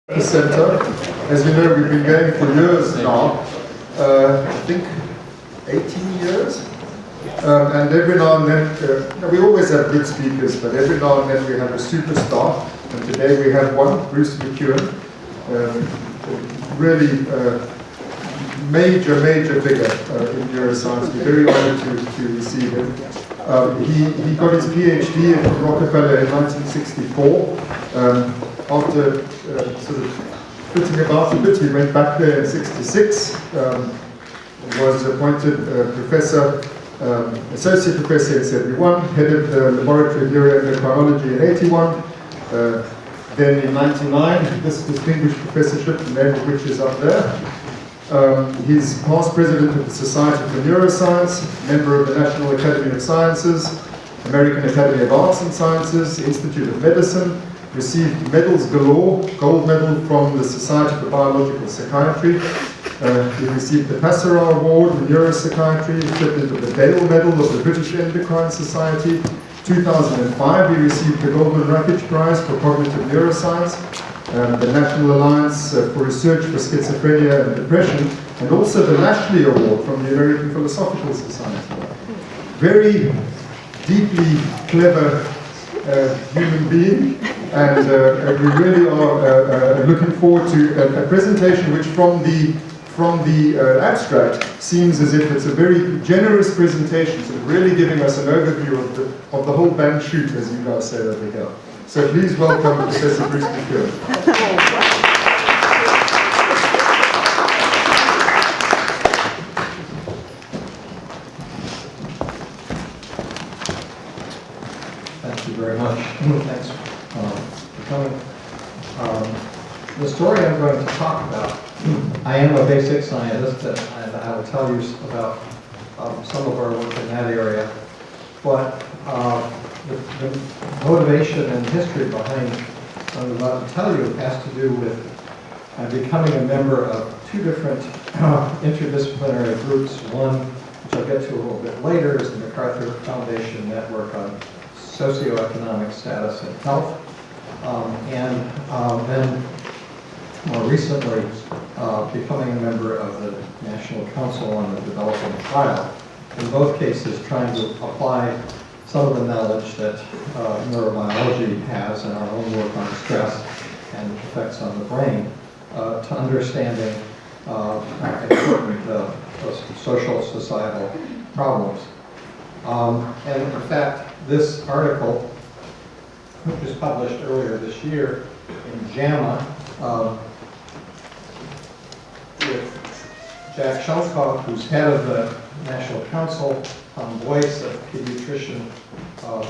The center. As you know, we've been going for years now, I think 18 years. And every now and then, we always have good speakers, but every now and then we have a superstar. And today we have one, Bruce McEwen, really major figure in neuroscience. We're very honored to receive him. He got his Ph.D. from Rockefeller in 1964. After sort of flitting about a bit, he went back there in '66, was appointed professor, associate professor in '71, headed the laboratory of neuroendocrinology in '81. Then in '99, this distinguished professorship, the name of which is up there. He's past president of the Society for Neuroscience, member of the National Academy of Sciences, American Academy of Arts and Sciences, Institute of Medicine, received medals galore, gold medal from the Society for Biological Psychiatry. He received the Passeral Award in Neuropsychiatry, recipient of the Dale Medal of the British Endocrine Society. 2005, he received the Goldman Rackage Prize for Cognitive Neuroscience, the National Alliance for Research for Schizophrenia and Depression, and also the Lashley Award from the American Philosophical Society. Very deeply clever human being, and we really are looking forward to a presentation which from the abstract seems as if it's a very generous presentation, so really giving us an overview of the whole bang shoot, as you guys say over here. So please welcome Professor Bruce McEwen. Very much. Thanks for coming. The story I'm going to talk about, I am a basic scientist, and I will tell you about some of our work in that area. But the motivation and history behind what I'm about to tell you has to do with becoming a member of two different interdisciplinary groups. One, which I'll get to a little bit later, is the MacArthur Foundation Network on Socioeconomic Status and Health, and then more recently becoming a member of the National Council on the Developing Child. In both cases, trying to apply some of the knowledge that neurobiology has and our own work on stress and effects on the brain to understanding important social societal problems. And in fact, this article, which was published earlier this year in JAMA, with Jack Shelkoff, who's head of the National Council, Tom Boyce, a pediatrician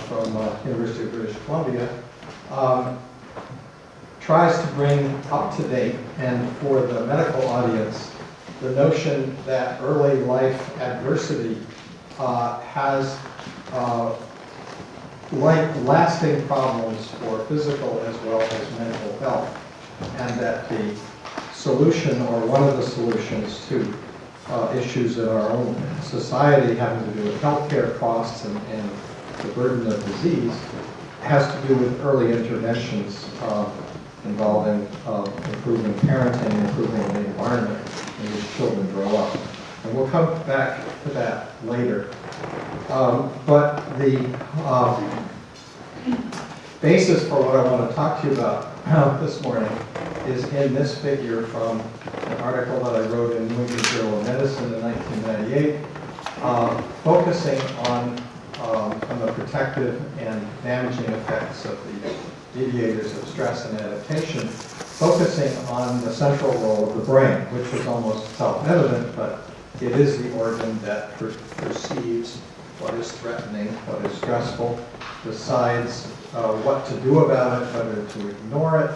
from University of British Columbia, tries to bring up to date, and for the medical audience, the notion that early life adversity has lasting problems for physical as well as mental health, and that the solution, or one of the solutions to issues in our own society having to do with healthcare costs and the burden of disease, has to do with early interventions involving improving parenting, improving the environment in which children grow up. And we'll come back to that later. But the basis for what I want to talk to you about this morning is in this figure from an article that I wrote in New England Journal of Medicine in 1998, focusing on the protective and damaging effects of the mediators of stress and adaptation, focusing on the central role of the brain, which was almost self-evident, but it is the organ that perceives what is threatening, what is stressful, decides what to do about it, whether to ignore it,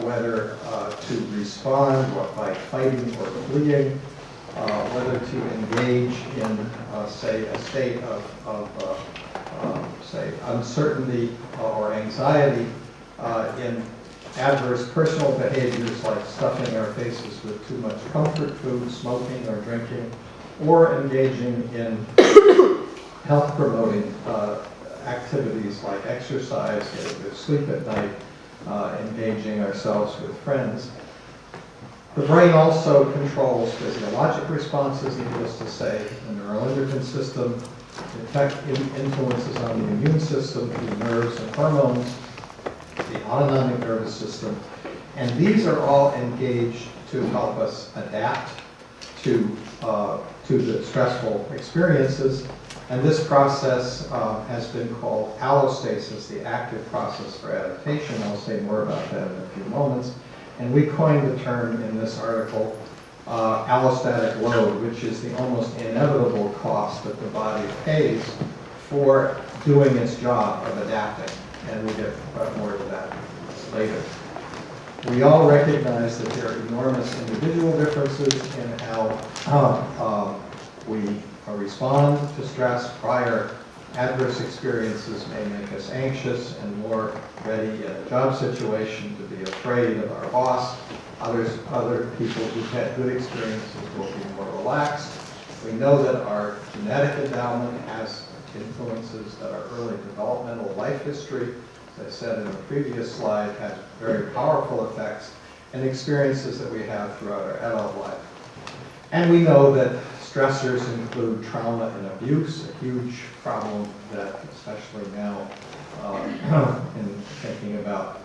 whether to respond, by fighting or fleeing, whether to engage in, say, a state of say, uncertainty or anxiety in adverse personal behaviors like stuffing our faces with too much comfort food, smoking or drinking, or engaging in health-promoting activities like exercise, getting good sleep at night, engaging ourselves with friends. The brain also controls physiologic responses, needless to say, the neuroendocrine system, influences on the immune system through nerves and hormones, the autonomic nervous system, and these are all engaged to help us adapt to the stressful experiences. And this process has been called allostasis, the active process for adaptation. I'll say more about that in a few moments. And we coined the term in this article, allostatic load, which is the almost inevitable cost that the body pays for doing its job of adapting. And we'll get more to that later. We all recognize that there are enormous individual differences in how we respond to stress. Prior adverse experiences may make us anxious and more ready in a job situation to be afraid of our boss. Other people who've had good experiences will be more relaxed. We know that our genetic endowment has influences, that our early developmental life history, as I said in the previous slide, has very powerful effects, and experiences that we have throughout our adult life. And we know that stressors include trauma and abuse, a huge problem that, especially now, in thinking about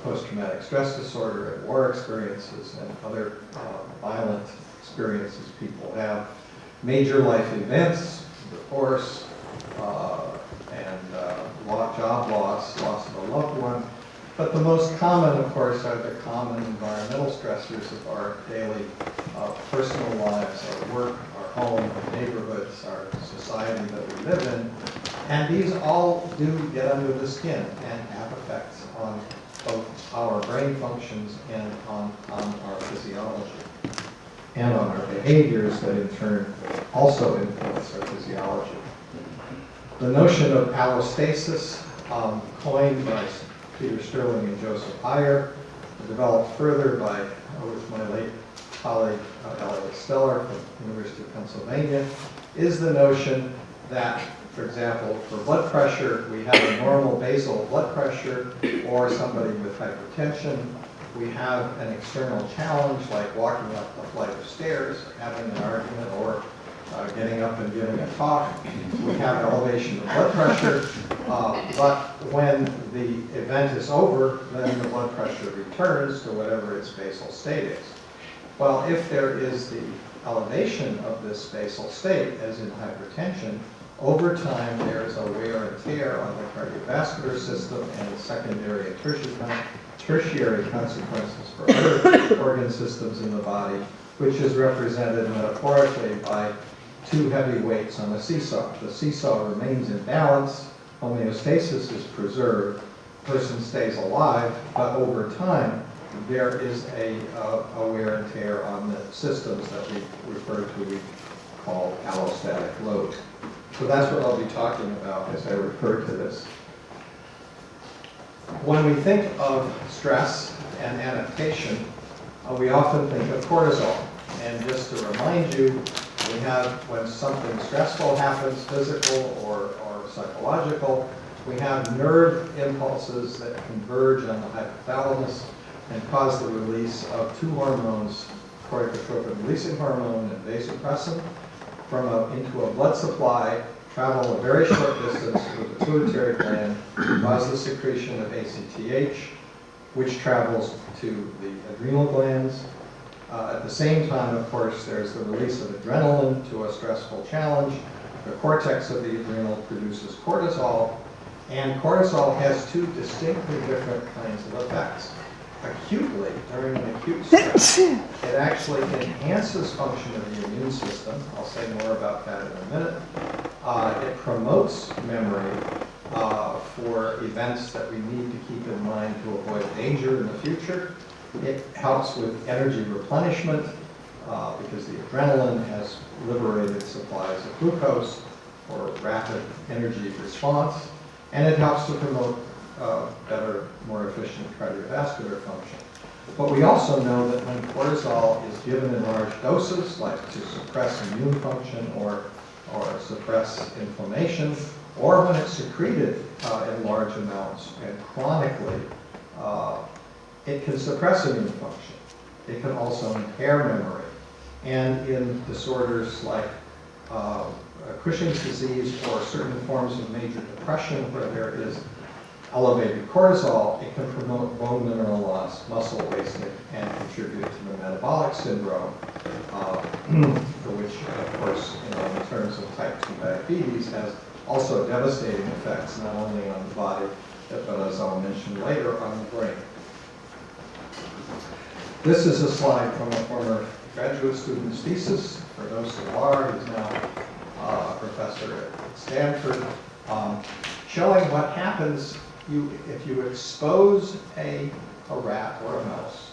post-traumatic stress disorder and war experiences and other violent experiences people have. Major life events, divorce, job loss, loss of a loved one. But the most common, of course, are the common environmental stressors of our daily personal lives, our work, our home, our neighborhoods, our society that we live in. And these all do get under the skin and have effects on both our brain functions and on our physiology and on our behaviors that in turn also influence our physiology. The notion of allostasis, coined by Peter Sterling and Joseph Heyer, developed further with my late colleague Elliot Steller from the University of Pennsylvania, is the notion that, for example, for blood pressure, we have a normal basal blood pressure, or somebody with hypertension. We have an external challenge like walking up a flight of stairs, or having an argument, or getting up and giving a talk. We have an elevation of blood pressure, but when the event is over, then the blood pressure returns to whatever its basal state is. Well, if there is the elevation of this basal state, as in hypertension, over time there is a wear and tear on the cardiovascular system and secondary and tertiary consequences for other organ systems in the body, which is represented metaphorically by two heavy weights on a seesaw. The seesaw remains in balance, homeostasis is preserved, the person stays alive, but over time there is a wear and tear on the systems that we refer to, we call allostatic load. So that's what I'll be talking about as I refer to this. When we think of stress and adaptation, we often think of cortisol. And just to remind you, we have, when something stressful happens, physical or psychological, we have nerve impulses that converge on the hypothalamus and cause the release of two hormones, corticotropin-releasing hormone and vasopressin, into a blood supply, travel a very short distance to the pituitary gland, cause the secretion of ACTH, which travels to the adrenal glands. At the same time, of course, there's the release of adrenaline to a stressful challenge. The cortex of the adrenal produces cortisol, and cortisol has two distinctly different kinds of effects. Acutely, during an acute stress, it actually enhances function of the immune system. I'll say more about that in a minute. It promotes memory for events that we need to keep in mind to avoid danger in the future. It helps with energy replenishment because the adrenaline has liberated supplies of glucose for rapid energy response, and it helps to promote better, more efficient cardiovascular function. But we also know that when cortisol is given in large doses, like to suppress immune function or suppress inflammation, or when it's secreted in large amounts and chronically, It can suppress immune function. It can also impair memory. And in disorders like Cushing's disease or certain forms of major depression where there is elevated cortisol, it can promote bone mineral loss, muscle wasting, and contribute to the metabolic syndrome, which, of course, in terms of type 2 diabetes, has also devastating effects not only on the body, but as I'll mention later, on the brain. This is a slide from a former graduate student's thesis. For those who are, he's now a professor at Stanford, showing what happens if you expose a rat or a mouse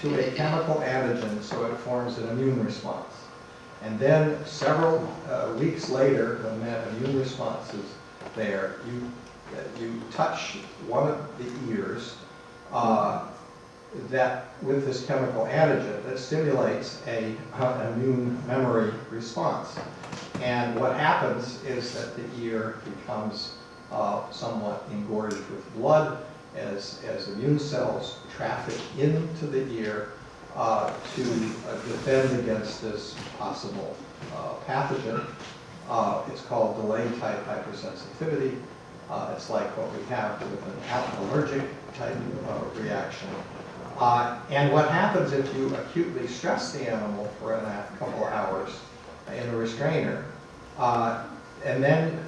to a chemical antigen so it forms an immune response. And then several weeks later, when that immune response is there, you touch one of the ears that with this chemical antigen that stimulates an immune memory response. And what happens is that the ear becomes somewhat engorged with blood as immune cells traffic into the ear to defend against this possible pathogen. It's called delayed type hypersensitivity. It's like what we have with an allergic type reaction. And what happens if you acutely stress the animal for a couple of hours in a restrainer, and then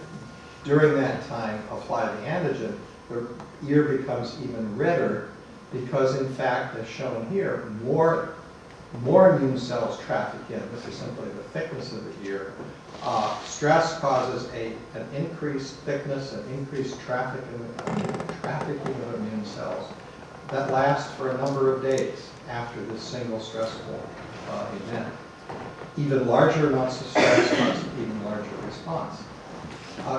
during that time apply the antigen, the ear becomes even redder because, in fact, as shown here, more immune cells traffic in. This is simply the thickness of the ear. Stress causes an increased thickness, an increased trafficking of immune cells that lasts for a number of days after this single stressful event. Even larger amounts of stress cause an even larger response.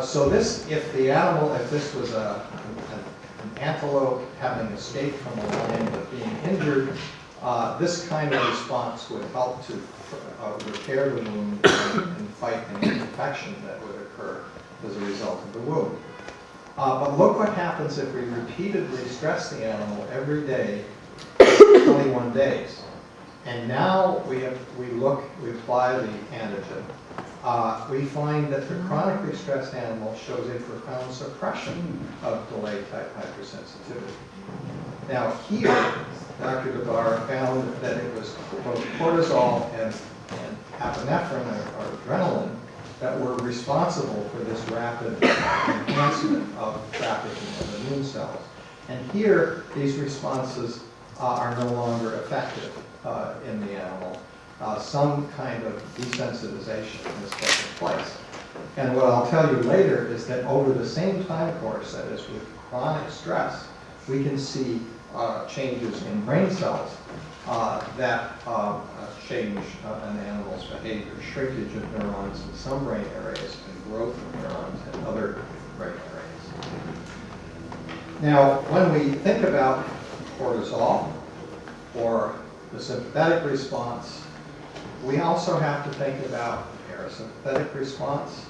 So this, if this was an antelope having escaped from a lion but being injured, this kind of response would help to repair the wound and fight any infection that would occur as a result of the wound. But look what happens if we repeatedly stress the animal every day for 21 days. And now we apply the antigen. We find that the chronically stressed animal shows a profound suppression of delayed type hypersensitivity. Now here, Dr. DeBar found that it was both cortisol and epinephrine or adrenaline that were responsible for this rapid enhancement of trafficking of immune cells. And here, these responses are no longer effective in the animal. Some kind of desensitization has taken place. And what I'll tell you later is that over the same time course, that is with chronic stress, we can see changes in brain cells that change an animal's behavior, shrinkage of neurons in some brain areas and growth of neurons in other brain areas. Now, when we think about cortisol or the sympathetic response, we also have to think about the parasympathetic response,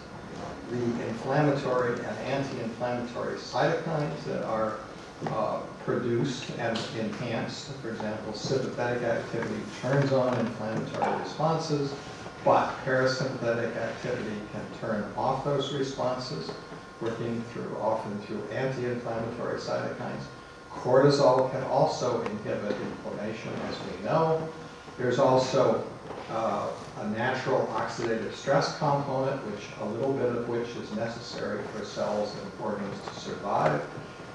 the inflammatory and anti-inflammatory cytokines that are produced and enhanced. For example, sympathetic activity turns on inflammatory responses, but parasympathetic activity can turn off those responses, working often through anti-inflammatory cytokines. Cortisol can also inhibit inflammation, as we know. There's also a natural oxidative stress component, a little bit of which is necessary for cells and organs to survive.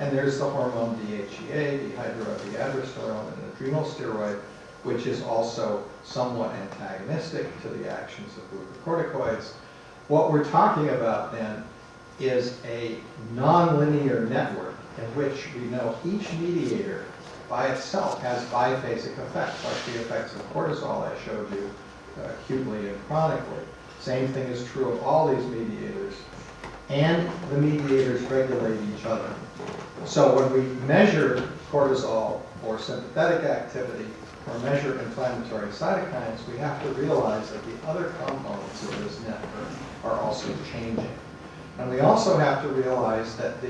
And there's the hormone DHEA, dehydroepiandrosterone, an adrenal steroid, which is also somewhat antagonistic to the actions of glucocorticoids. What we're talking about then is a nonlinear network in which we know each mediator by itself has biphasic effects, like the effects of cortisol I showed you acutely and chronically. Same thing is true of all these mediators, and the mediators regulate each other. So when we measure cortisol or sympathetic activity or measure inflammatory cytokines, we have to realize that the other components of this network are also changing. And we also have to realize that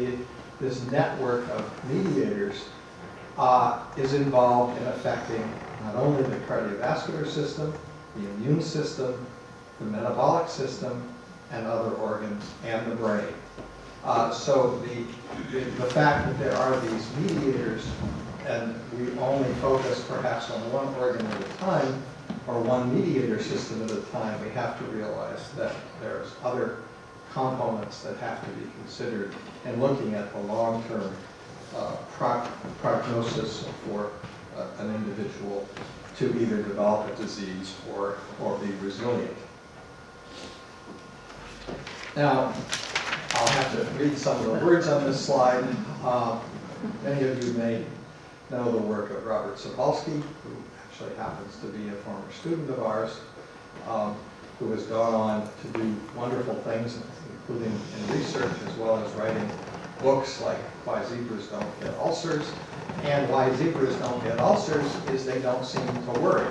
this network of mediators is involved in affecting not only the cardiovascular system, the immune system, the metabolic system, and other organs, and the brain. So the fact that there are these mediators, and we only focus perhaps on one organ at a time, or one mediator system at a time, we have to realize that there's other components that have to be considered in looking at the long-term prognosis for an individual to either develop a disease or be resilient. Now, I'll have to read some of the words on this slide. Many of you may know the work of Robert Sapolsky, who actually happens to be a former student of ours, who has gone on to do wonderful things, including in research as well as writing books like Why Zebras Don't Get Ulcers. And why zebras don't get ulcers is they don't seem to worry.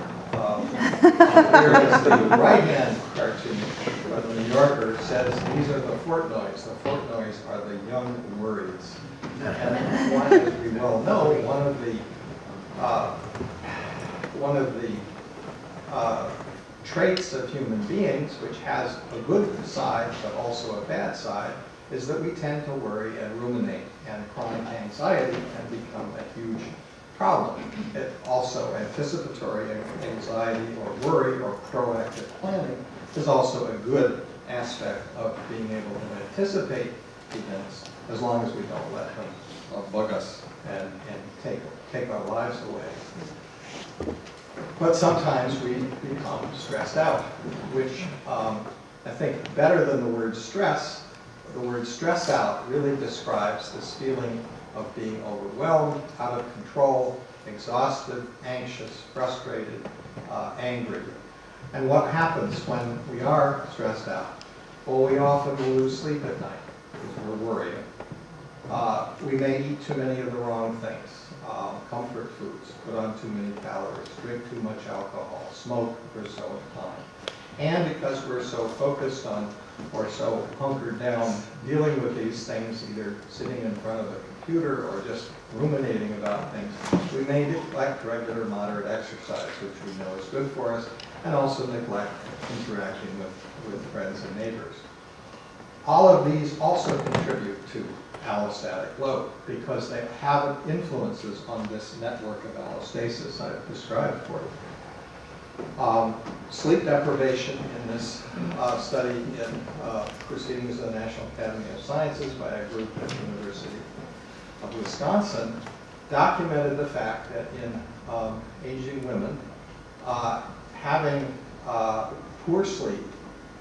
Here is the right-hand cartoon where the New Yorker says these are the Fortnoys. The Fortnoys are the young worries. And as we well know, one of the traits of human beings, which has a good side but also a bad side, is that we tend to worry and ruminate, and chronic anxiety can become a huge problem. It also, anticipatory anxiety or worry or proactive planning is also a good aspect of being able to anticipate events, as long as we don't let them bug us and take our lives away. But sometimes we become stressed out, which I think better than the word stress, the word stress out really describes this feeling of being overwhelmed, out of control, exhausted, anxious, frustrated, angry. And what happens when we are stressed out? Well, we often lose sleep at night because we're worrying. We may eat too many of the wrong things, comfort foods, put on too many calories, drink too much alcohol, smoke for so long. And because we're so focused on or so hunkered down dealing with these things, either sitting in front of a computer or just ruminating about things, we may neglect regular moderate exercise, which we know is good for us, and also neglect interacting with friends and neighbors. All of these also contribute to allostatic load because they have influences on this network of allostasis I've described for you. Sleep deprivation in this study in Proceedings of the National Academy of Sciences by a group at the University of Wisconsin documented the fact that in aging women, having poor sleep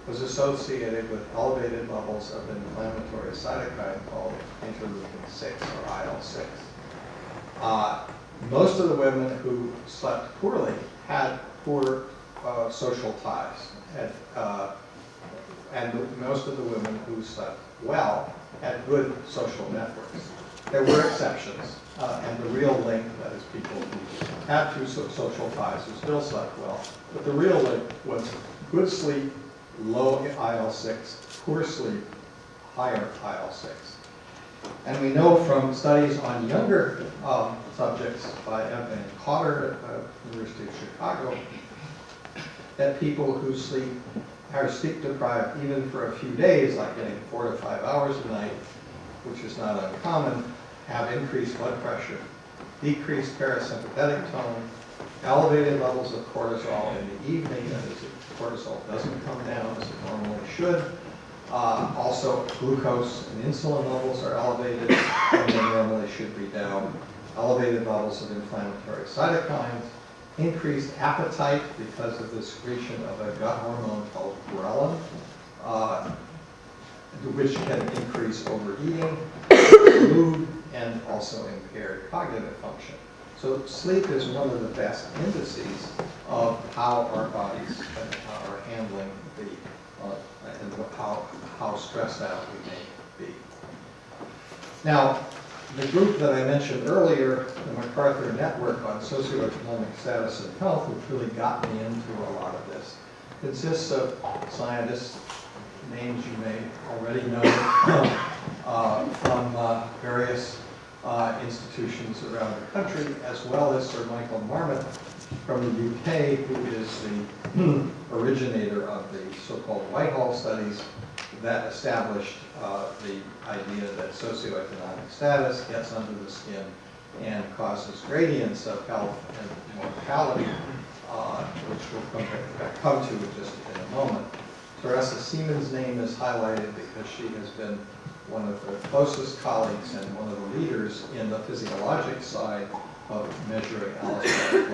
was associated with elevated levels of an inflammatory cytokine called interleukin-6 or IL-6. Most of the women who slept poorly had poor social ties, and most of the women who slept well had good social networks. There were exceptions, and the real link, that is people who had few social ties who still slept well, but the real link was good sleep, low IL-6, poor sleep, higher IL-6. And we know from studies on younger subjects by Evan Cotter at the University of Chicago that people who are sleep deprived even for a few days, like getting 4 to 5 hours a night, which is not uncommon, have increased blood pressure, decreased parasympathetic tone, elevated levels of cortisol in the evening, that is, if cortisol doesn't come down as it normally should. Also, glucose and insulin levels are elevated when they normally should be down. Elevated levels of inflammatory cytokines, increased appetite because of the secretion of a gut hormone called ghrelin, which can increase overeating, mood, and also impaired cognitive function. So sleep is one of the best indices of how our bodies are handling the and how stressed out we may be. Now, the group that I mentioned earlier, the MacArthur Network on Socioeconomic Status and Health, which really got me into a lot of this, consists of scientists, names you may already know from various institutions around the country, as well as Sir Michael Marmot from the UK, who is the originator of the so-called Whitehall studies that established the idea that socioeconomic status gets under the skin and causes gradients of health and mortality, which we'll come to just in a moment. Teresa Siemens' name is highlighted because she has been one of the closest colleagues and one of the leaders in the physiologic side of measuring allostatic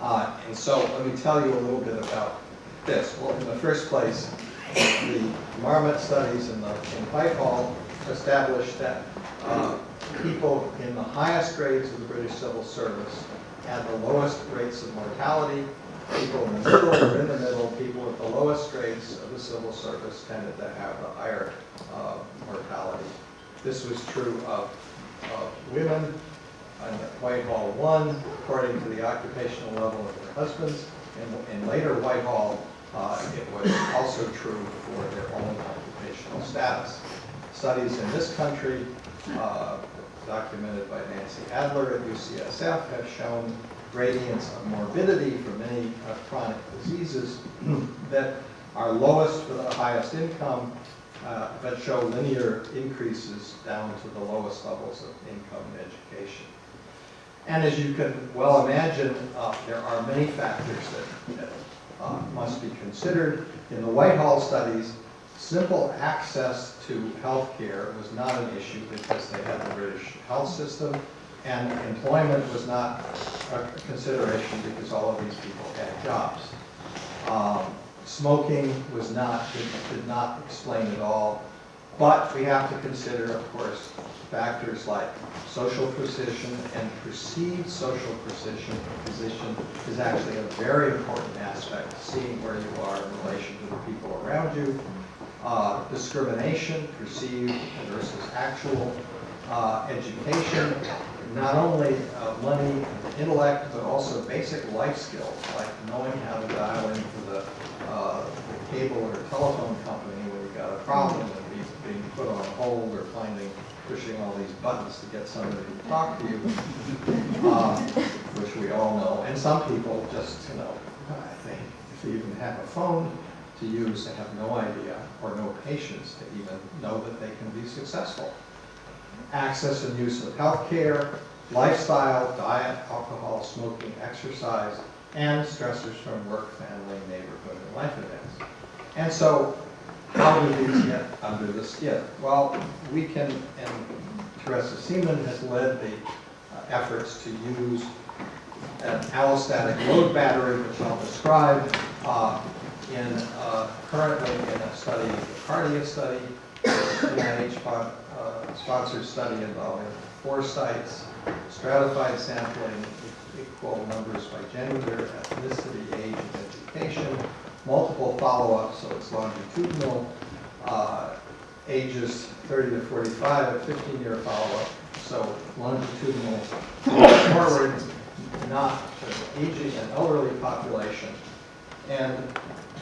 load. And so let me tell you a little bit about this. Well, in the first place, the Marmot studies in Whitehall established that people in the highest grades of the British civil service had the lowest rates of mortality. People in the middle or in the middle, people with the lowest grades of the civil service tended to have the higher mortality. This was true of women in Whitehall 1, according to the occupational level of their husbands. In later Whitehall, it was also true for their own occupational status. Studies in this country, documented by Nancy Adler at UCSF, have shown gradients of morbidity for many chronic diseases that are lowest for the highest income, but show linear increases down to the lowest levels of income and education. And as you can well imagine, there are many factors that must be considered. In the Whitehall studies, simple access to health care was not an issue because they had the British health system, and employment was not a consideration because all of these people had jobs. Smoking was did not explain it all, but we have to consider, of course, factors like social precision, and perceived social precision is actually a very important aspect, seeing where you are in relation to the people around you. Discrimination, perceived versus actual. Education, not only money and intellect, but also basic life skills, like knowing how to dial into the cable or telephone company when you've got a problem and being put on hold, or pushing all these buttons to get somebody to talk to you, which we all know. And some people just, if they even have a phone to use, they have no idea or no patience to even know that they can be successful. Access and use of health care, lifestyle, diet, alcohol, smoking, exercise, and stressors from work, family, neighborhood, and life events. And so, how do these get under the skin? Well, we can, and Teresa Siemens has led the efforts to use an allostatic load battery, which I'll describe, currently in a study, the Cardia study, NIH sponsored study involving 4 sites, stratified sampling, equal numbers by gender, ethnicity, age, and education, multiple follow-ups, so it's longitudinal, ages 30 to 45, a 15-year follow-up, so longitudinal forward, not aging and elderly population. And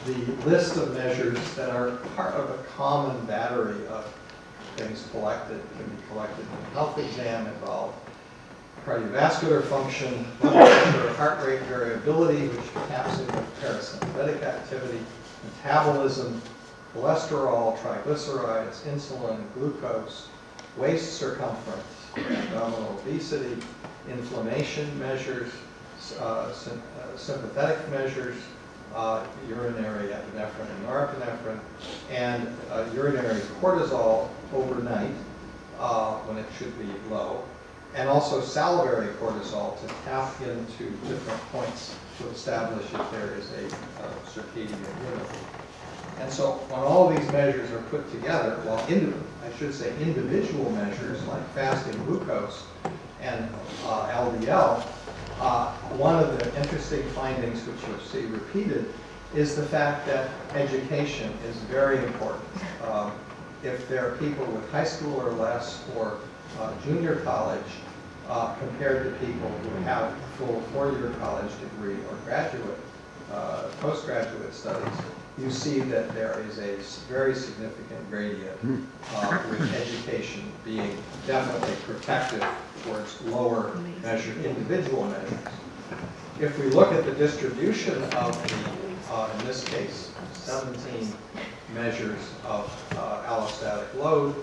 the list of measures that are part of a common battery of things collected can be collected in a health exam, involve cardiovascular function, blood pressure, heart rate variability, which taps into parasympathetic activity, metabolism, cholesterol, triglycerides, insulin, glucose, waist circumference, abdominal obesity, inflammation measures, sympathetic measures, urinary epinephrine and norepinephrine, and urinary cortisol overnight when it should be low, and also salivary cortisol to tap into different points to establish if there is a circadian rhythm. And so when all these measures are put together, well, individual measures like fasting glucose and LDL, one of the interesting findings which you'll see repeated is the fact that education is very important. If there are people with high school or less, or junior college, compared to people who have a full 4-year college degree or graduate, postgraduate studies, you see that there is a very significant gradient with education being definitely protective towards lower measured individual measures. If we look at the distribution of the, in this case, 17 measures of allostatic load,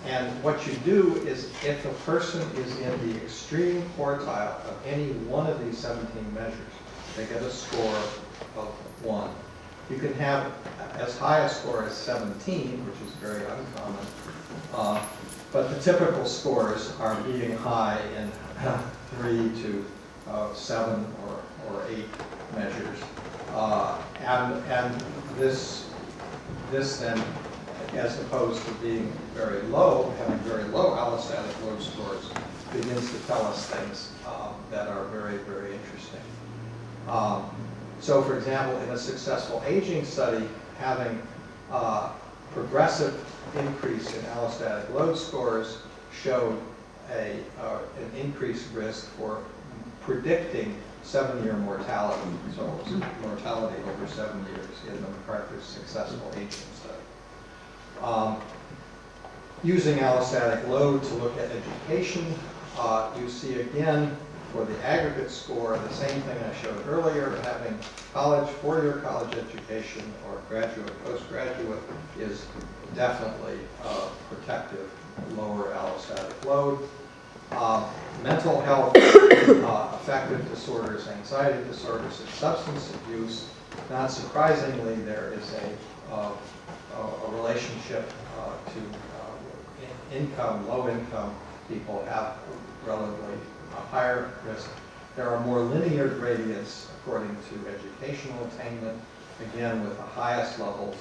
and what you do is if a person is in the extreme quartile of any one of these 17 measures, they get a score of 1. You can have as high a score as 17, which is very uncommon, but the typical scores are being high in 3 to 7 or 8 measures. And this then, as opposed to being very low, having very low allostatic load scores, begins to tell us things that are very, very interesting. So, for example, in a successful aging study, having progressive increase in allostatic load scores showed an increased risk for predicting 7-year mortality. So it was mortality over 7 years in the MacArthur's successful aging study. Using allostatic load to look at education, you see again for the aggregate score the same thing I showed earlier. Having college, 4-year college education or graduate, postgraduate is definitely protective, lower allostatic load. Mental health, affective disorders, anxiety disorders, and substance abuse. Not surprisingly, there is a relationship to income. Low income people have relatively higher risk. There are more linear gradients according to educational attainment, again with the highest levels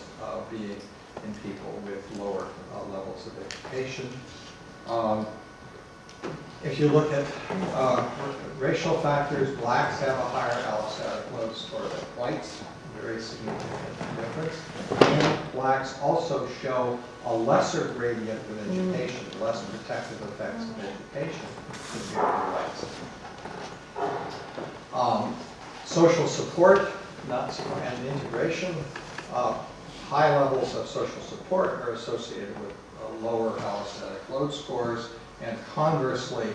being in people with lower levels of education. If you look at racial factors, blacks have a higher allostatic load score than whites, very significant difference. And blacks also show a lesser gradient with education, less protective effects of education compared to whites. Social support, and integration, high levels of social support are associated with lower allostatic load scores, and conversely,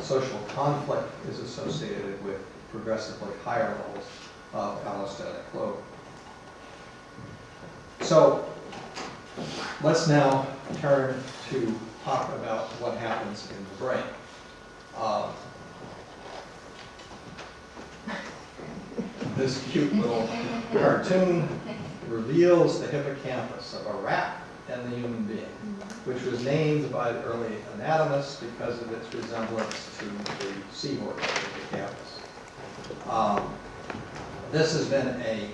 social conflict is associated with progressively higher levels of allostatic load. So let's now turn to talk about what happens in the brain. This cute little cartoon reveals the hippocampus of a rat and the human being, which was named by the early anatomists because of its resemblance to the seahorse hippocampus. This has been a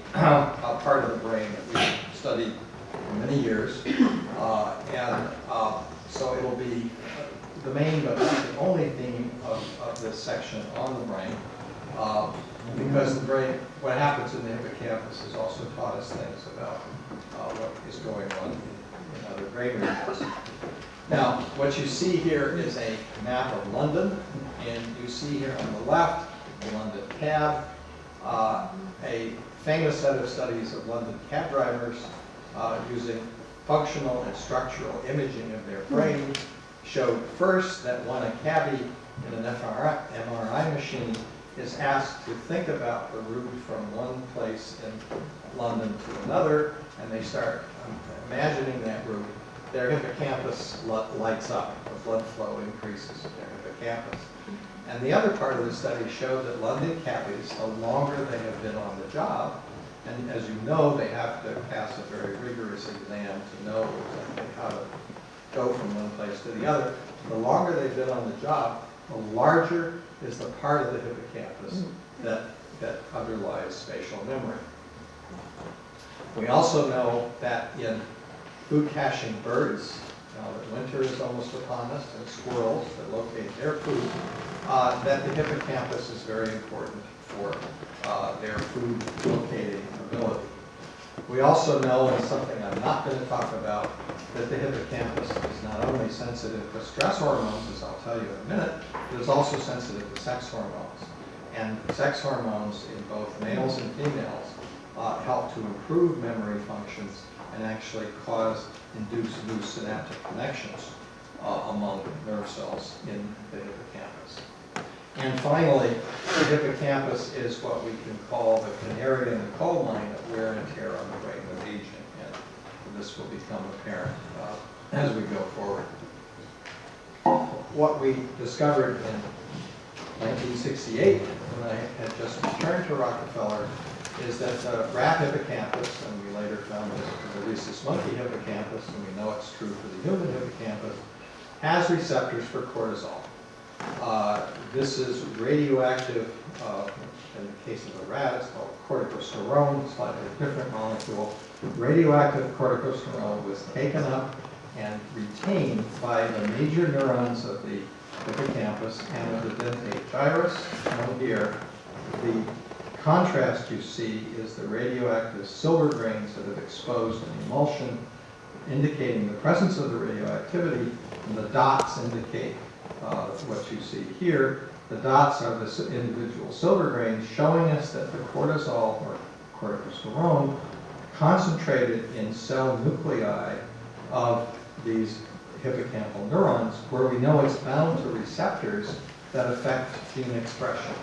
part of the brain that we've studied for many years, and so it'll be the main but not the only theme of this section on the brain, because the brain, what happens in the hippocampus has also taught us things about what is going on in other brain regions. Now, what you see here is a map of London, and you see here on the left the London cab. A famous set of studies of London cab drivers using functional and structural imaging of their brain showed first that when a cabbie in an MRI machine is asked to think about the route from one place in London to another, and they start imagining that route, their hippocampus lights up. The blood flow increases in their hippocampus. And the other part of the study showed that London cabbies, the longer they have been on the job, and as you know, they have to pass a very rigorous exam to know exactly how to go from one place to the other. The longer they've been on the job, the larger is the part of the hippocampus that underlies spatial memory. We also know that in food caching birds, now that winter is almost upon us, and squirrels that locate their food, that the hippocampus is very important for their food locating ability. We also know, and something I'm not going to talk about, that the hippocampus is not only sensitive to stress hormones, as I'll tell you in a minute, but it's also sensitive to sex hormones. And sex hormones in both males and females help to improve memory functions and actually induce new synaptic connections among nerve cells in the hippocampus. And finally, the hippocampus is what we can call the canary in the coal mine of wear and tear on the brain with aging, and this will become apparent as we go forward. What we discovered in 1968, when I had just returned to Rockefeller, is that the rat hippocampus, and we later found this for the rhesus monkey hippocampus, and we know it's true for the human hippocampus, has receptors for cortisol. This is radioactive, in the case of the rat, it's called corticosterone, slightly different molecule. Radioactive corticosterone was taken up and retained by the major neurons of the hippocampus and of the dentate gyrus, shown here. The contrast you see is the radioactive silver grains that have exposed an emulsion, indicating the presence of the radioactivity, and the dots indicate what you see here. The dots are the individual silver grains, showing us that the cortisol, or corticosterone, concentrated in cell nuclei of these hippocampal neurons, where we know it's bound to receptors that affect gene expression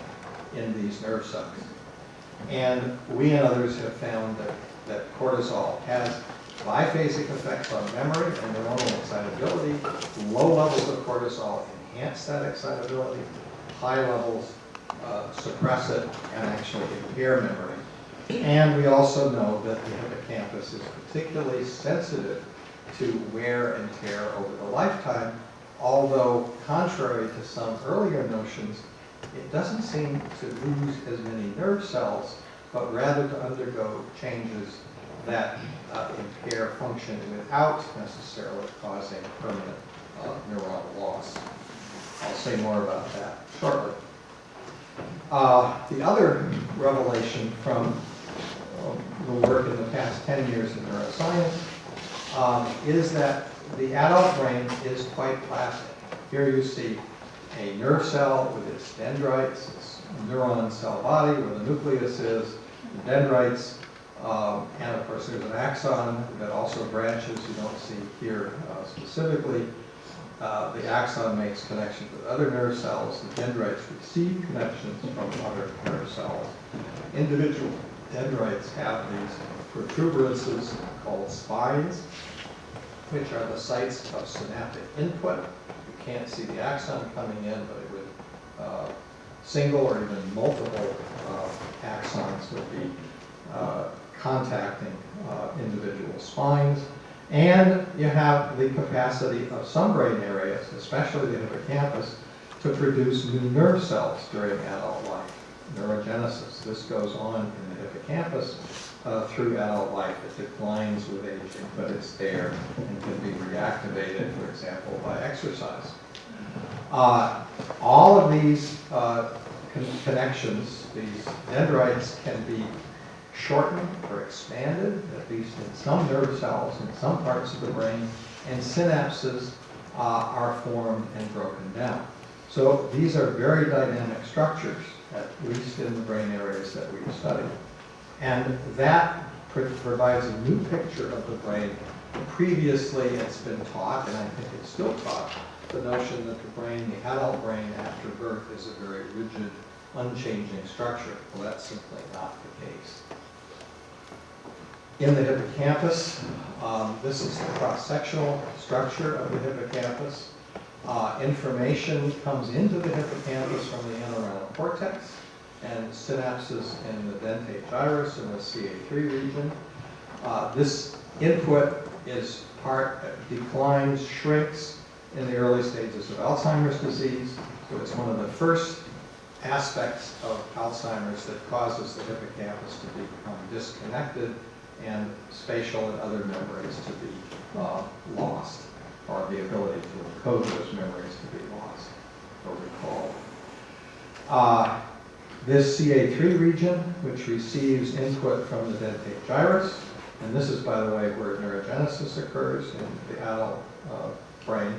in these nerve cells. And we and others have found that cortisol has biphasic effects on memory and neuronal excitability. Low levels of cortisol enhance that excitability. High levels suppress it and actually impair memory. And we also know that the hippocampus is particularly sensitive to wear and tear over the lifetime, although contrary to some earlier notions, it doesn't seem to lose as many nerve cells, but rather to undergo changes that impair function without necessarily causing permanent neuronal loss. I'll say more about that shortly. The other revelation from the work in the past 10 years in neuroscience is that the adult brain is quite plastic. Here you see a nerve cell with its dendrites, its neuron cell body where the nucleus is, the dendrites, and of course there's an axon that also branches. You don't see here specifically. The axon makes connections with other nerve cells. The dendrites receive connections from other nerve cells. Individual dendrites have these protuberances called spines, which are the sites of synaptic input. You can't see the axon coming in, but it would single or even multiple axons would be contacting individual spines. And you have the capacity of some brain areas, especially the hippocampus, to produce new nerve cells during adult life, neurogenesis. This goes on in the hippocampus through adult life. It declines with aging, but it's there and can be reactivated, for example, by exercise. All of these connections, these dendrites, can be shortened or expanded, at least in some nerve cells in some parts of the brain, and synapses are formed and broken down. So these are very dynamic structures, at least in the brain areas that we've studied. And that provides a new picture of the brain. Previously, it's been taught, and I think it's still taught, the notion that the brain, the adult brain after birth, is a very rigid, unchanging structure. Well, that's simply not the case. In the hippocampus, this is the cross-sectional structure of the hippocampus. Information comes into the hippocampus from the entorhinal cortex and synapses in the dentate gyrus in the CA3 region. This input is declines, shrinks in the early stages of Alzheimer's disease. So it's one of the first aspects of Alzheimer's that causes the hippocampus to become disconnected and spatial and other memories to be lost, or the ability to encode those memories to be lost or recalled. This CA3 region, which receives input from the dentate gyrus, and this is, by the way, where neurogenesis occurs in the adult brain.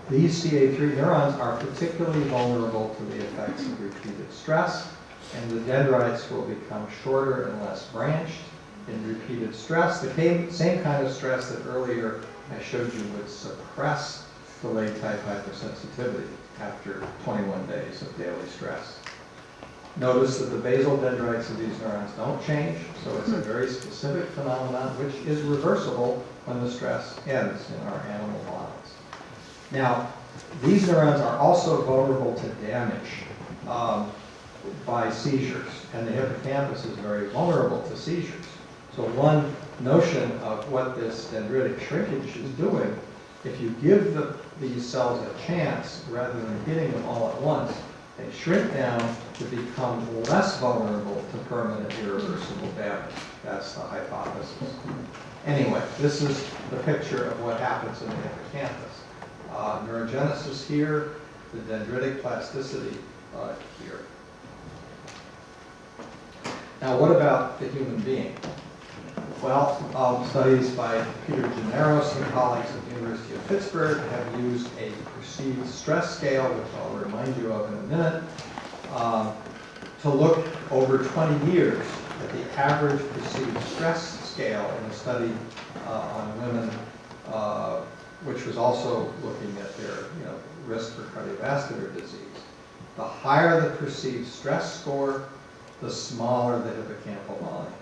These CA3 neurons are particularly vulnerable to the effects of repeated stress, and the dendrites will become shorter and less branched in repeated stress. The same kind of stress that earlier I showed you would suppress delayed type hypersensitivity after 21 days of daily stress. Notice that the basal dendrites of these neurons don't change, so it's a very specific phenomenon which is reversible when the stress ends in our animal models. Now, these neurons are also vulnerable to damage by seizures, and the hippocampus is very vulnerable to seizures. So one notion of what this dendritic shrinkage is doing, if you give these cells a chance rather than hitting them all at once, they shrink down to become less vulnerable to permanent irreversible damage. That's the hypothesis. Anyway, this is the picture of what happens in the hippocampus. Neurogenesis here, the dendritic plasticity here. Now, what about the human being? Well, studies by Peter Generos and colleagues at the University of Pittsburgh have used a perceived stress scale, which I'll remind you of in a minute, to look over 20 years at the average perceived stress scale in a study on women, which was also looking at their risk for cardiovascular disease. The higher the perceived stress score, the smaller the hippocampal volume.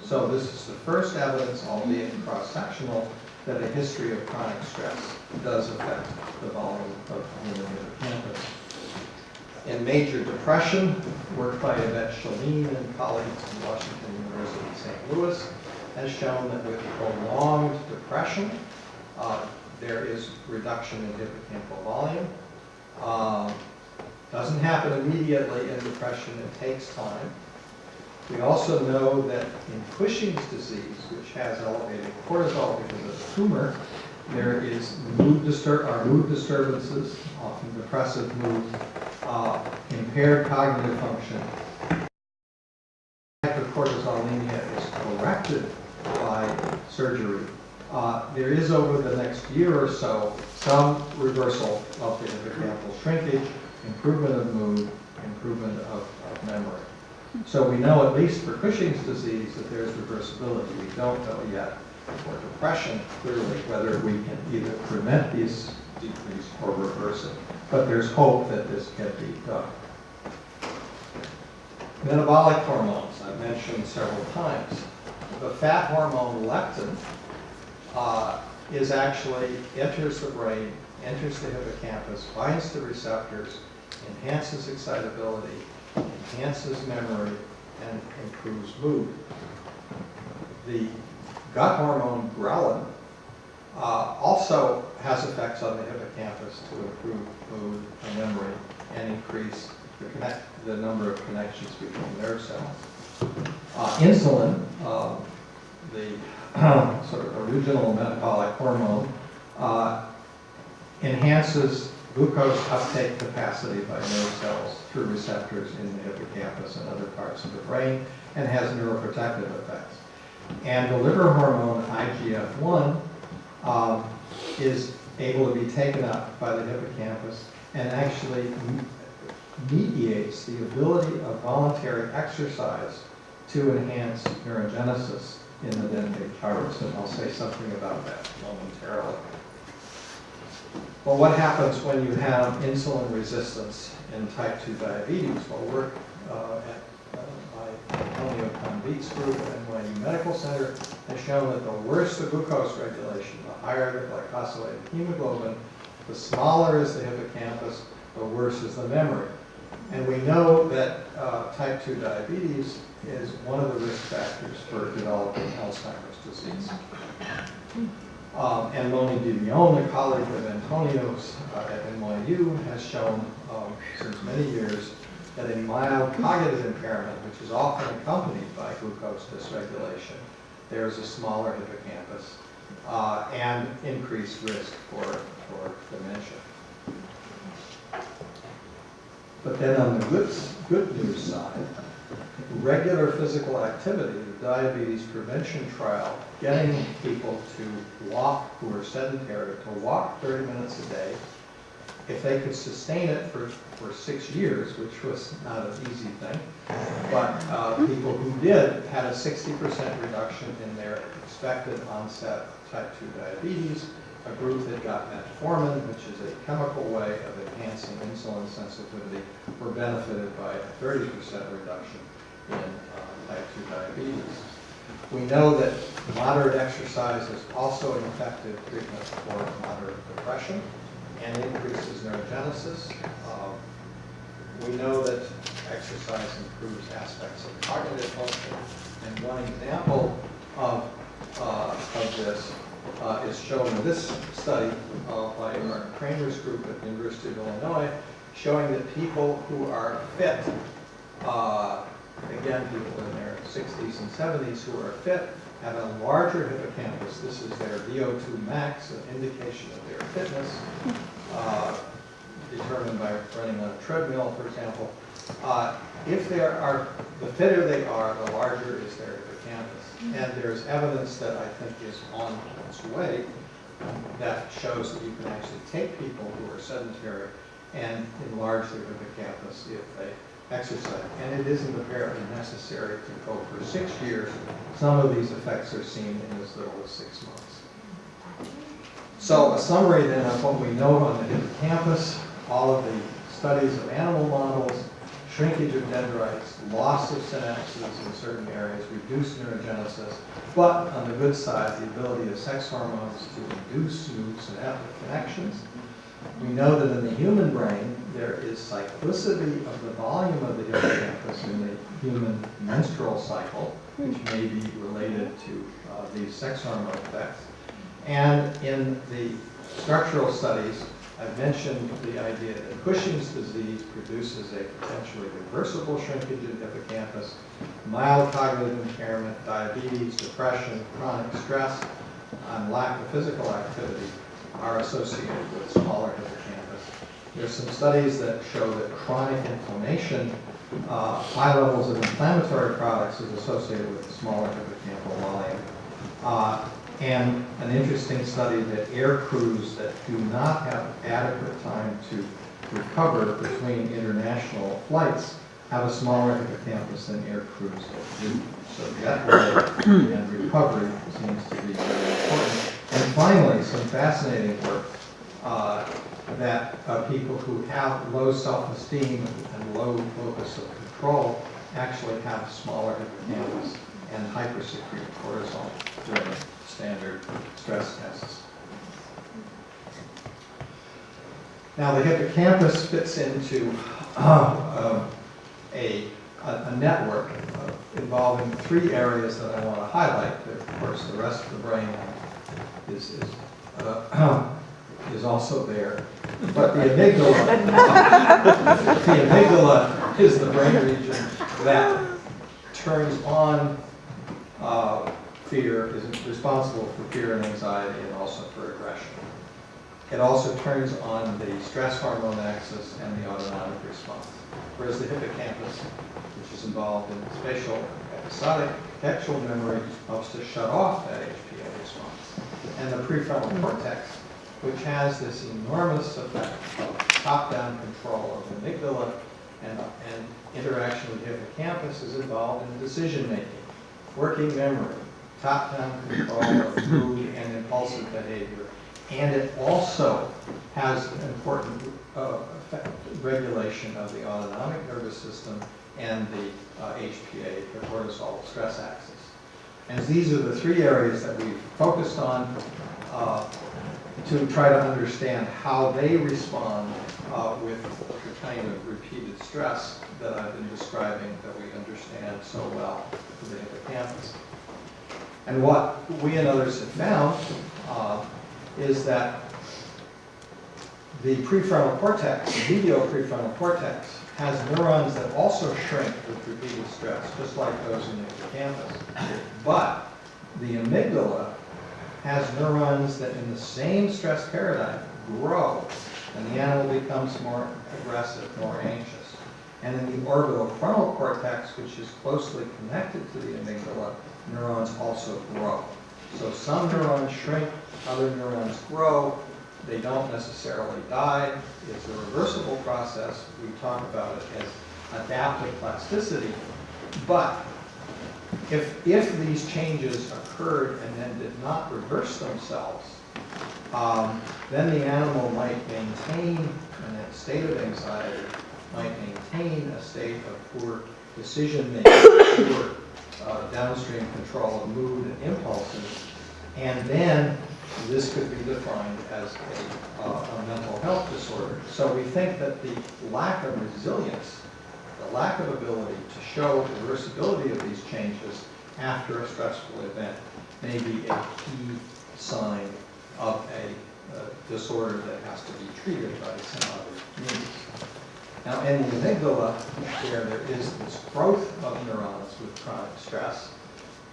So this is the first evidence, albeit cross-sectional, that a history of chronic stress does affect the volume of the human hippocampus. In major depression, work by Yvette Chalene and colleagues in Washington University St. Louis has shown that with prolonged depression, there is reduction in hippocampal volume. Doesn't happen immediately in depression, it takes time. We also know that in Cushing's disease, which has elevated cortisol because of the tumor, there is mood disturbances, often depressive mood, impaired cognitive function. Hypercortisolemia is corrected by surgery. There is over the next year or so some reversal of the hippocampal shrinkage, improvement of mood, improvement of memory. So we know, at least for Cushing's disease, that there's reversibility. We don't know yet for depression, clearly, whether we can either prevent these decrease or reverse it. But there's hope that this can be done. Metabolic hormones, I've mentioned several times. The fat hormone leptin enters the brain, enters the hippocampus, binds to receptors, enhances excitability, enhances memory, and improves mood. The gut hormone ghrelin also has effects on the hippocampus to improve mood and memory and increase the number of connections between nerve cells. Insulin, the sort of original metabolic hormone, enhances glucose uptake capacity by nerve cells through receptors in the hippocampus and other parts of the brain, and has neuroprotective effects. And the liver hormone IGF-1 is able to be taken up by the hippocampus and actually mediates the ability of voluntary exercise to enhance neurogenesis in the dentate gyrus, and I'll say something about that momentarily. Well, what happens when you have insulin resistance in type 2 diabetes? Well, work by Antonio Convit's group at NYU Medical Center has shown that the worse the glucose regulation, the higher the glycosylated hemoglobin, the smaller is the hippocampus, the worse is the memory. And we know that type 2 diabetes is one of the risk factors for developing Alzheimer's disease. And Moni DeLeon, a colleague of Antonio's at NYU, has shown since many years that in mild cognitive impairment, which is often accompanied by glucose dysregulation, there's a smaller hippocampus and increased risk for dementia. But then on the good news side, regular physical activity, the diabetes prevention trial, getting people to walk who are sedentary, to walk 30 minutes a day, if they could sustain it for 6 years, which was not an easy thing, but people who did had a 60% reduction in their expected onset type 2 diabetes. A group that got metformin, which is a chemical way of enhancing insulin sensitivity, were benefited by a 30% reduction in type 2 diabetes. We know that moderate exercise is also an effective treatment for moderate depression and increases neurogenesis. We know that exercise improves aspects of cognitive function. And one example of this is shown in this study by Martin Kramer's group at the University of Illinois, showing that people who are fit, again, people in their 60s and 70s who are fit, have a larger hippocampus. This is their VO2 max, an indication of their fitness, determined by running on a treadmill, for example. If the fitter they are, the larger is their hippocampus. And there's evidence that I think is on its way that shows that you can actually take people who are sedentary and enlarge their hippocampus if they exercise. And it isn't apparently necessary to go for 6 years. Some of these effects are seen in as little as 6 months. So a summary then of what we know on the hippocampus, all of the studies of animal models, shrinkage of dendrites, loss of synapses in certain areas, reduced neurogenesis, but on the good side, the ability of sex hormones to induce new synaptic connections. We know that in the human brain, there is cyclicity of the volume of the hippocampus in the human menstrual cycle, which may be related to these sex hormone effects. And in the structural studies, I've mentioned the idea that Cushing's disease produces a potentially reversible shrinkage in the hippocampus. Mild cognitive impairment, diabetes, depression, chronic stress, and lack of physical activity are associated with smaller hippocampus. There's some studies that show that chronic inflammation, high levels of inflammatory products is associated with a smaller hippocampal volume. And an interesting study that air crews that do not have adequate time to recover between international flights have a smaller hippocampus than air crews that do. So that way and recovery seems to be very important. And finally, some fascinating work that people who have low self-esteem and low locus of control actually have smaller hippocampus and hypersecrete cortisol during standard stress tests. Now the hippocampus fits into a network involving 3 areas that I want to highlight. Of course, the rest of the brain is also there. But the amygdala is the brain region that turns on fear, is responsible for fear and anxiety and also for aggression. It also turns on the stress hormone axis and the autonomic response. Whereas the hippocampus, which is involved in spatial episodic contextual memory, helps to shut off that HPA response. And the prefrontal cortex, which has this enormous effect of top-down control of the amygdala and interaction with the hippocampus, is involved in decision-making, working memory, top-down control of mood and impulsive behavior. And it also has an important regulation of the autonomic nervous system and the HPA, the cortisol stress axis. And these are the 3 areas that we've focused on to try to understand how they respond with the kind of repeated stress that I've been describing that we understand so well for the hippocampus. And what we and others have found is that the prefrontal cortex, the medial prefrontal cortex, has neurons that also shrink with repeated stress, just like those in the hippocampus. But the amygdala has neurons that in the same stress paradigm grow, and the animal becomes more aggressive, more anxious. And in the orbitofrontal cortex, which is closely connected to the amygdala, neurons also grow. So some neurons shrink, other neurons grow. They don't necessarily die. It's a reversible process. We talk about it as adaptive plasticity. But if these changes occurred and then did not reverse themselves, then the animal might maintain a state of anxiety, might maintain a state of poor decision-making, poor downstream control of mood and impulses, and then this could be defined as a mental health disorder. So we think that the lack of resilience, the lack of ability to show reversibility of these changes after a stressful event may be a key sign of a disorder that has to be treated by some other means. Now, in the amygdala, where there is this growth of neurons with chronic stress,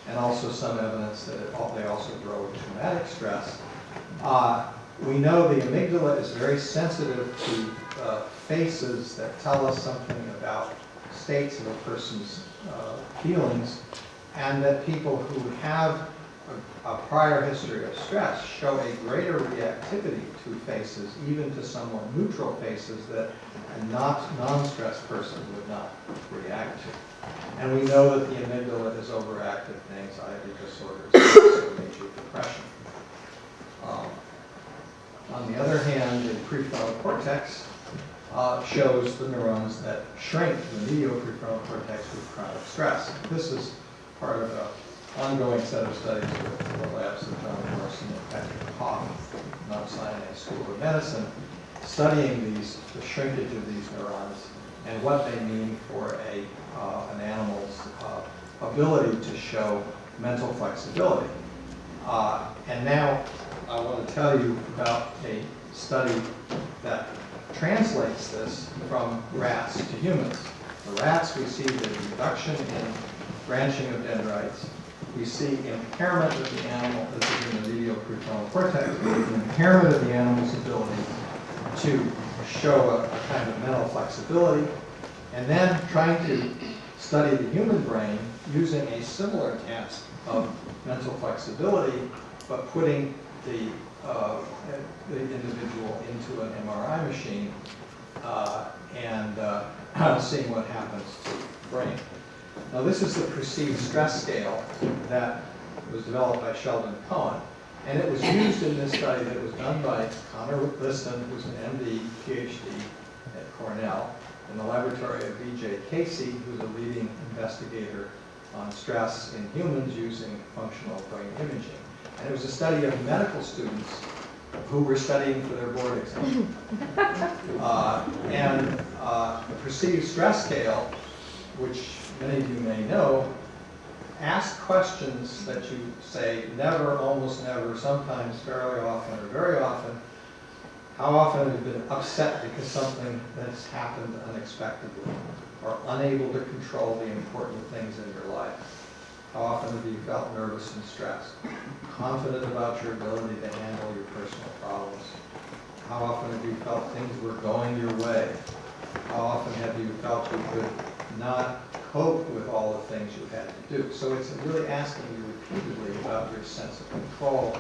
and also some evidence that they also grow with traumatic stress, we know the amygdala is very sensitive to faces that tell us something about states of a person's feelings, and that people who have a prior history of stress show a greater reactivity to faces, even to somewhat neutral faces that a non-stressed person would not react to. And we know that the amygdala is overactive in anxiety disorders, and major depression. On the other hand, the prefrontal cortex shows the neurons that shrink the medial prefrontal cortex with chronic stress. This is part of an ongoing set of studies with the labs of John Morrison and Patrick Hoff from Mount Sinai School of Medicine, studying the shrinkage of these neurons and what they mean for an animal's ability to show mental flexibility. And now I want to tell you about a study that translates this from rats to humans. The rats, we see the reduction in branching of dendrites. We see impairment of the animal, this is in the medial prefrontal cortex, impairment of the animal's ability to show a kind of mental flexibility, and then trying to study the human brain using a similar task of mental flexibility, but putting the individual into an MRI machine and seeing what happens to the brain. Now, this is the perceived stress scale that was developed by Sheldon Cohen, and it was used in this study that was done by Connor Liston, who's an MD, Ph.D. at Cornell, in the laboratory of B.J. Casey, who's a leading investigator on stress in humans using functional brain imaging. And it was a study of medical students who were studying for their board exam. The perceived stress scale, which many of you may know, ask questions that you say never, almost never, sometimes, fairly often, or very often. How often have you been upset because something that's happened unexpectedly, or unable to control the important things in your life? How often have you felt nervous and stressed? Confident about your ability to handle your personal problems? How often have you felt things were going your way? How often have you felt you could not cope with all the things you had to do? So it's really asking you repeatedly about your sense of control.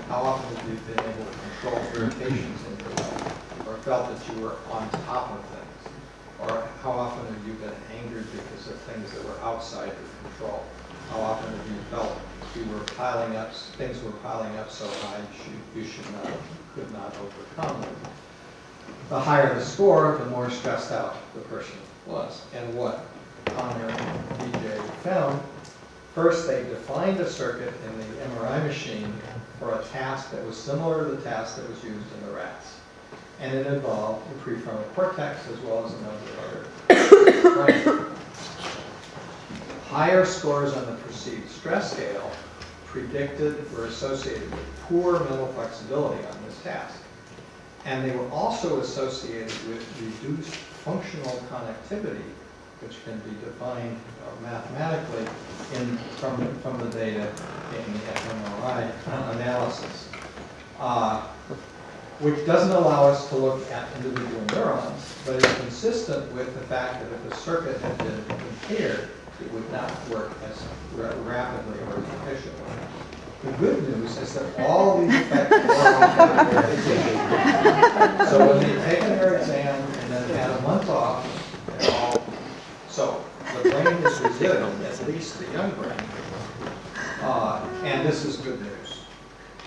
How often have you been able to control irritations in your life, or felt that you were on top of things? Or how often have you been angered because of things that were outside your control? How often have you felt you were piling up, things were piling up so high you could not overcome them? The higher the score, the more stressed out the person was. And what Connor and BJ found, first they defined a circuit in the MRI machine for a task that was similar to the task that was used in the rats. And it involved the prefrontal cortex as well as a number of other brains. Higher scores on the perceived stress scale were associated with poor mental flexibility on this task. And they were also associated with reduced functional connectivity, which can be defined mathematically from the data in the fMRI analysis, which doesn't allow us to look at individual neurons, but is consistent with the fact that if a circuit had been impaired, it would not work as rapidly or as efficiently. The good news is that all these effects are on that. So when they've taken their exam and then had a month off, they're all, so the brain is resilient, at least the young brain. And this is good news.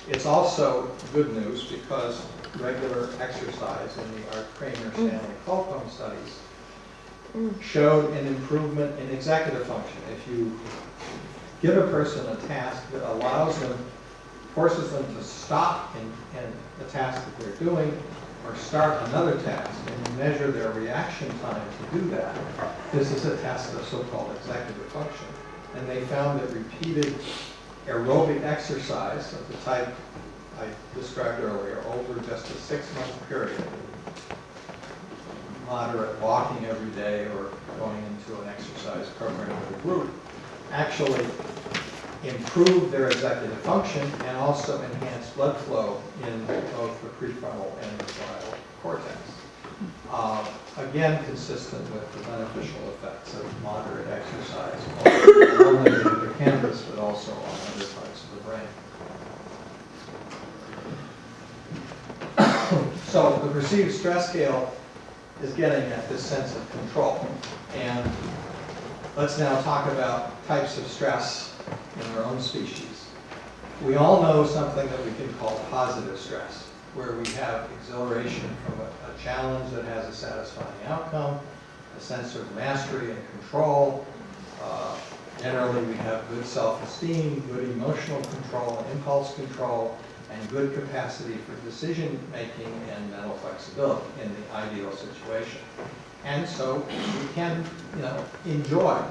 It's also good news because regular exercise in the Art Kramer Stanley Colcomb studies showed an improvement in executive function. If you give a person a task that allows them, forces them to stop in the task that they're doing or start another task and you measure their reaction time to do that, this is a test of so-called executive function. And they found that repeated aerobic exercise of the type I described earlier over just a 6-month period, moderate walking every day or going into an exercise program with a group, actually improve their executive function and also enhance blood flow in both the prefrontal and the parietal cortex. Again, consistent with the beneficial effects of moderate exercise, not only in the hippocampus, but also on other parts of the brain. So the perceived stress scale is getting at this sense of control. And let's now talk about types of stress in our own species. We all know something that we can call positive stress, where we have exhilaration from a challenge that has a satisfying outcome, a sense of mastery and control. Generally, we have good self-esteem, good emotional control and impulse control, and good capacity for decision making and mental flexibility in the ideal situation. And so we can, enjoy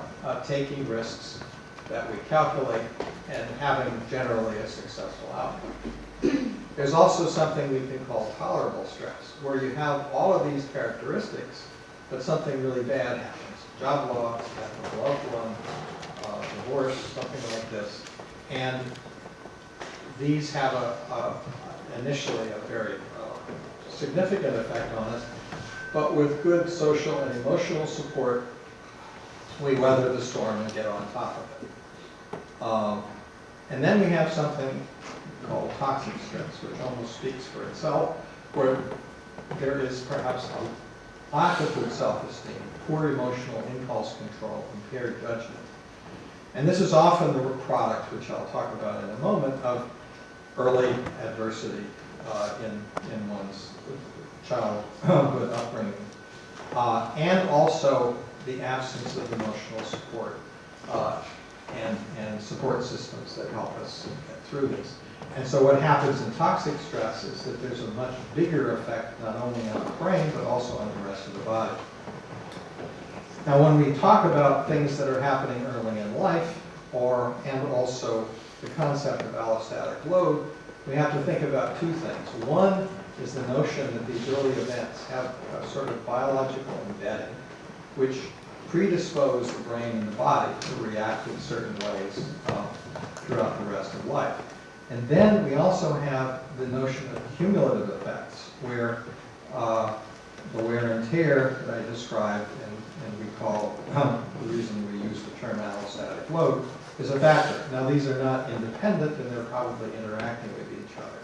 taking risks that we calculate and having generally a successful outcome. There's also something we can call tolerable stress, where you have all of these characteristics, but something really bad happens. Job loss, death of a loved one, divorce, something like this. And these have initially a very significant effect on us, but with good social and emotional support, we weather the storm and get on top of it. And then we have something called toxic stress, which almost speaks for itself, where there is perhaps a lack of good self-esteem, poor emotional impulse control, impaired judgment. And this is often the product, which I'll talk about in a moment, of early adversity in one's childhood upbringing, and also the absence of emotional support and support systems that help us get through this. And so what happens in toxic stress is that there's a much bigger effect not only on the brain, but also on the rest of the body. Now, when we talk about things that are happening early in life, and also the concept of allostatic load, we have to think about two things. One is the notion that these early events have a sort of biological embedding, which predispose the brain and the body to react in certain ways throughout the rest of life. And then we also have the notion of cumulative effects, where the wear and tear that I described, and we call the reason we use the term allostatic load, is a factor. Now, these are not independent, and they're probably interacting with each other.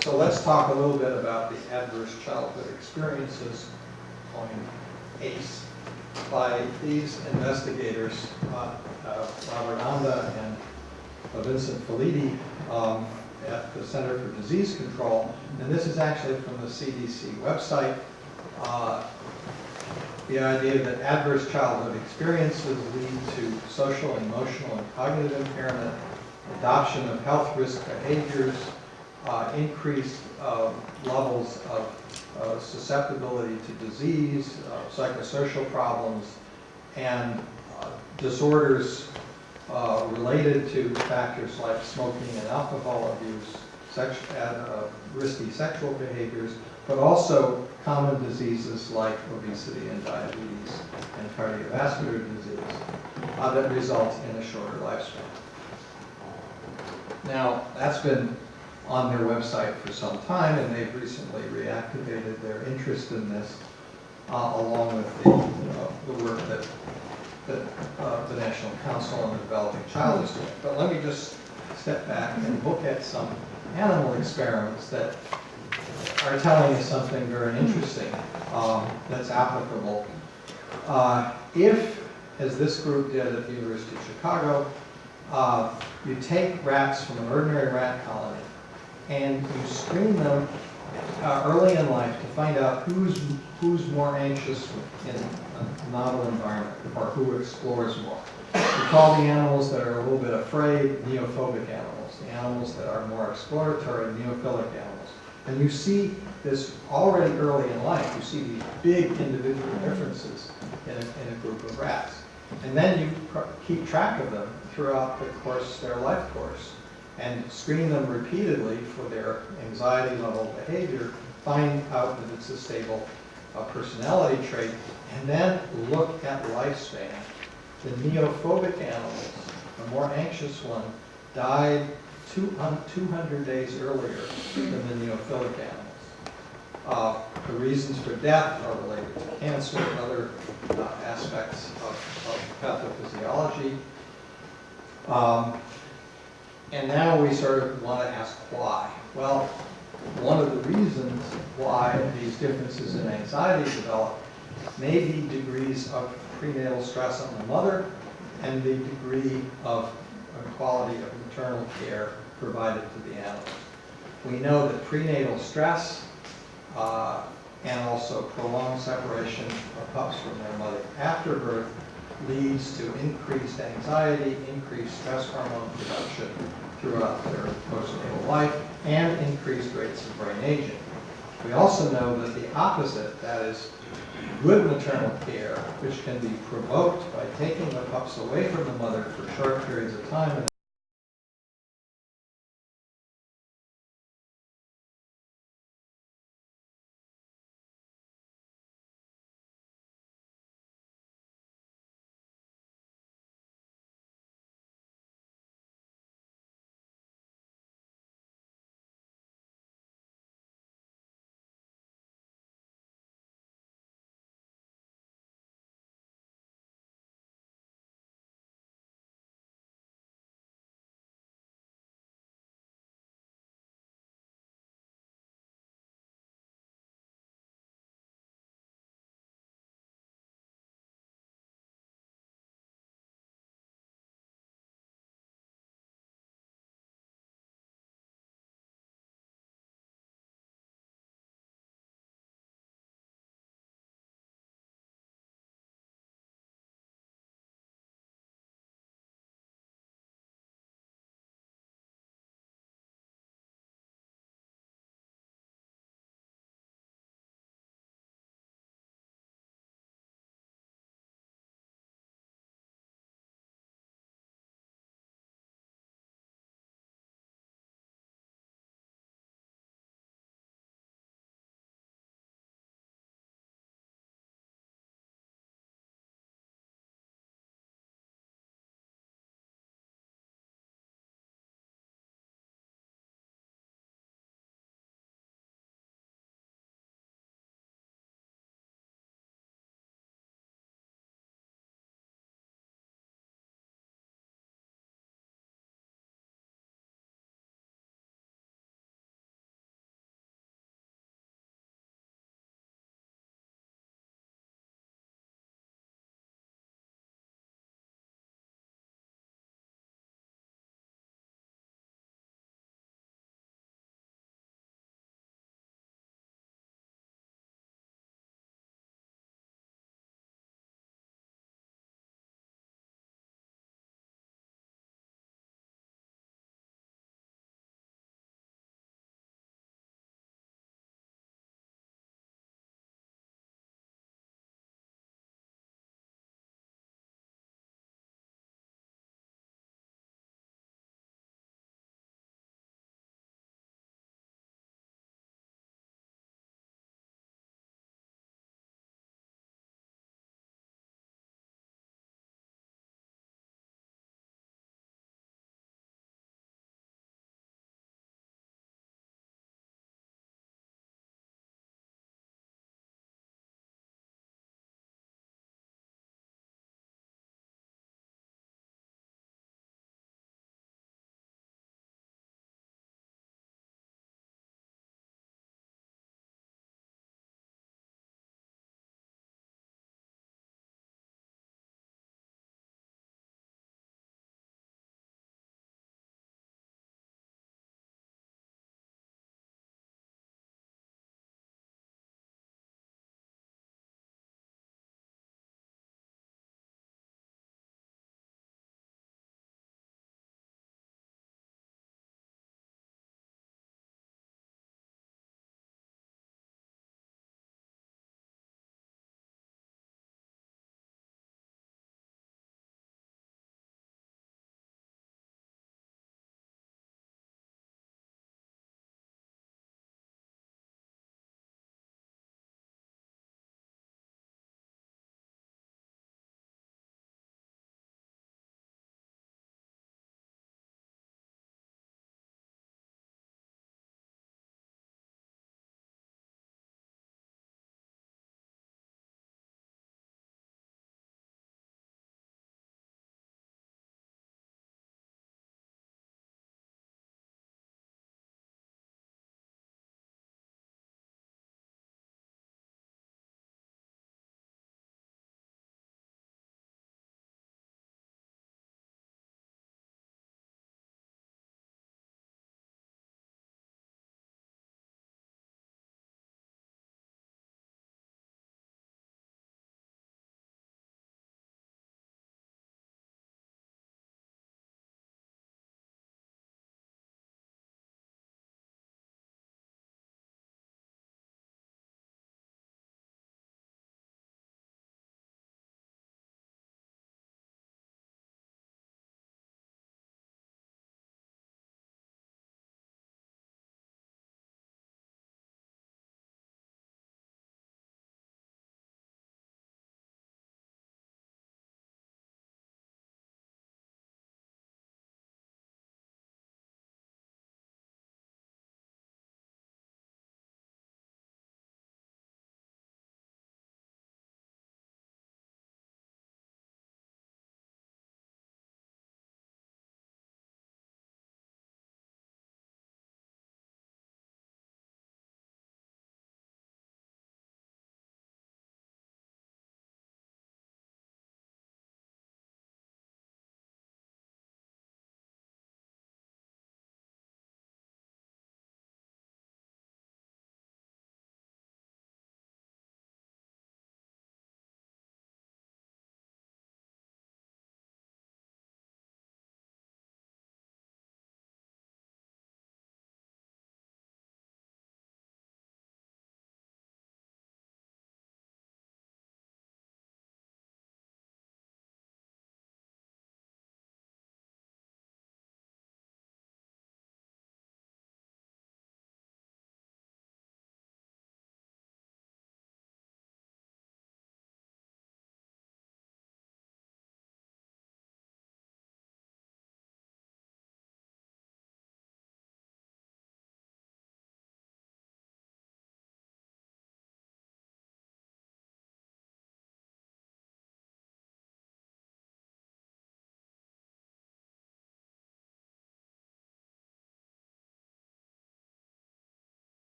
So let's talk a little bit about the adverse childhood experiences, coined ACE, by these investigators, Robert Anda and Vincent Felitti at the Center for Disease Control. And this is actually from the CDC website. The idea that adverse childhood experiences lead to social, emotional, and cognitive impairment, adoption of health risk behaviors, increased levels of susceptibility to disease, psychosocial problems, and disorders related to factors like smoking and alcohol abuse, risky sexual behaviors, but also common diseases like obesity and diabetes and cardiovascular disease that result in a shorter lifespan. Now, that's been on their website for some time, and they've recently reactivated their interest in this, along with the work that the National Council on the Developing Child is doing. But let me just step back and look at some animal experiments that are telling us something very interesting that's applicable. If, as this group did at the University of Chicago, you take rats from an ordinary rat colony and you screen them early in life to find out who's more anxious in a novel environment or who explores more. We call the animals that are a little bit afraid neophobic animals. The animals that are more exploratory, neophilic animals. And you see this already early in life. You see these big individual differences in a group of rats. And then you keep track of them throughout their life course, and screen them repeatedly for their anxiety level behavior, find out that it's a stable personality trait, and then look at lifespan. The neophobic animals, the more anxious one, died 200 days earlier than the neophilic animals. The reasons for death are related to cancer and other aspects of pathophysiology. And now we sort of want to ask why. Well, one of the reasons why these differences in anxiety develop may be degrees of prenatal stress on the mother and the degree of quality of maternal care provided to the animals. We know that prenatal stress and also prolonged separation of pups from their mother after birth leads to increased anxiety, increased stress hormone production throughout their postnatal life, and increased rates of brain aging. We also know that the opposite, that is, good maternal care, which can be provoked by taking the pups away from the mother for short periods of time and